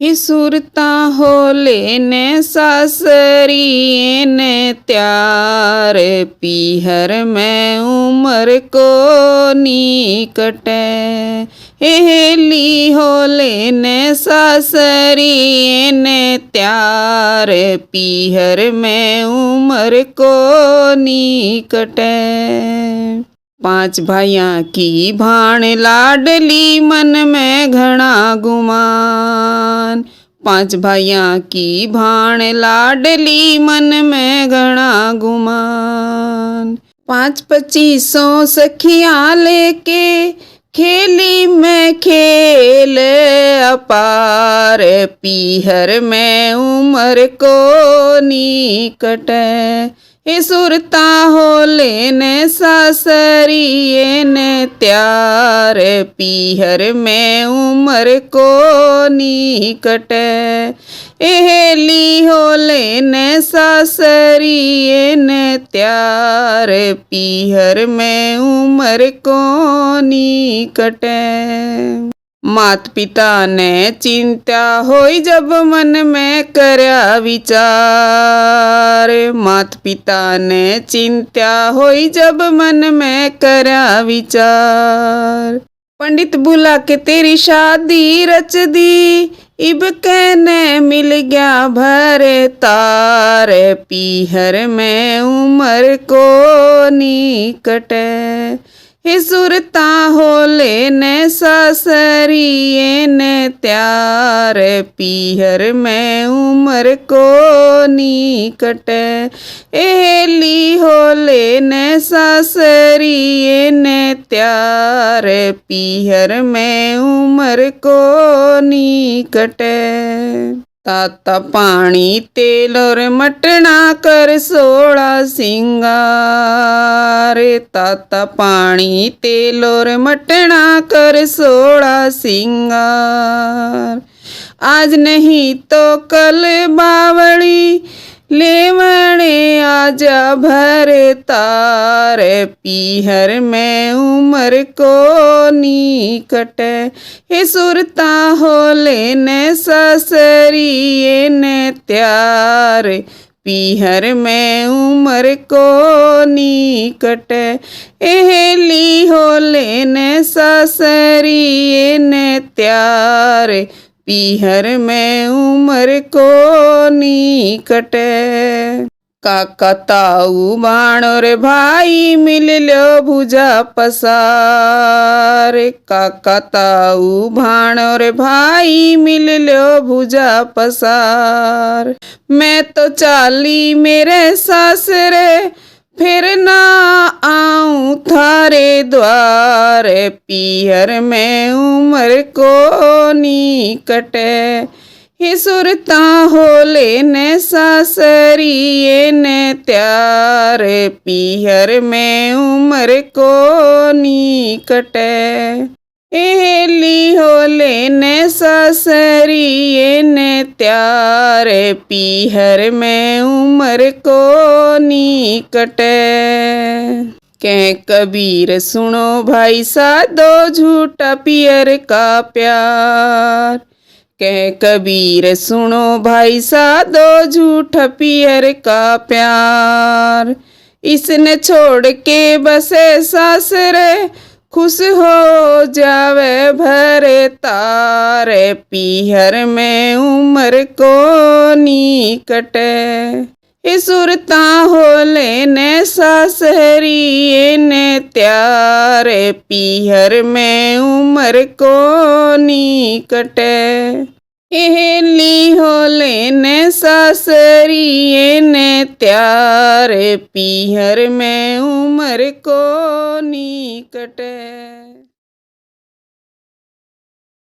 ही सुरता होले ने सासरी ने त्यार पीहर में उमर को निकट हेली होले ने सासरी ने त्यार पीहर में उमर को निकट पांच भाइयाँ की भाण लाडली मन में घना गुमान पांच भाइयाँ की भाण लाडली मन में घना गुमान 5-25 सखियाँ लेके खेली में खेल अपार पीहर में उमर को निकट हे सुरता होले ने सासरी ने त्यार पीहर में उमर को निकट हेली होले ने सासरी ने त्यार पीहर में उमर को निकट मात पिता ने चिंता होई जब मन में करया विचार मात पिता ने चिंता होई जब मन में करया विचार पंडित बुला के तेरी शादी रच दी इब कहने मिल गया भरे तार पीहर में उमर को निकट हे सुरता होले ने सासरी ने त्यार पीहर में उमर को निकट हेली होले ने सासरी ने त्यार पीहर में उमर को निकट ताता पानी तेल और मटना कर 16 सिंगार ताता पानी तेल और मटना कर 16 सिंगार आज नहीं तो कल बावड़ी लेवणे आजा भरे तार पीहर में उमर को निकट हे सुरता होले ने सासरी ने त्यार पीहर में उमर को निकट हेली होले ने सासरी ने त्यार पीहर में उमर को निकट काका ताऊ बाण और भाई मिल लो भुजा पसार काका ताऊ भाण और भाई मिल लो भुजा पसार मैं तो चाली मेरे सासरे फिर ना आऊं थारे द्वार पीहर में उमर को निकट हे सुरता होले ने सासरी ने त्यार पीहर में उमर को निकट हेली होले ने सासरी ने त्यार पीहर में उमर को निकट कह कबीर सुनो भाई साधो झूठा पियर का प्यार कह कबीर सुनो भाई साधो झूठा पियर का प्यार इसने छोड़ के बसे सासरे खुश हो जावे भरे तार पीहर में उमर को निकट हे सुरता होले ने सासरी ने त्यार पीहर में उमर को निकट हेली होले ने सासरी ने त्यार पीहर में उमर को निकट।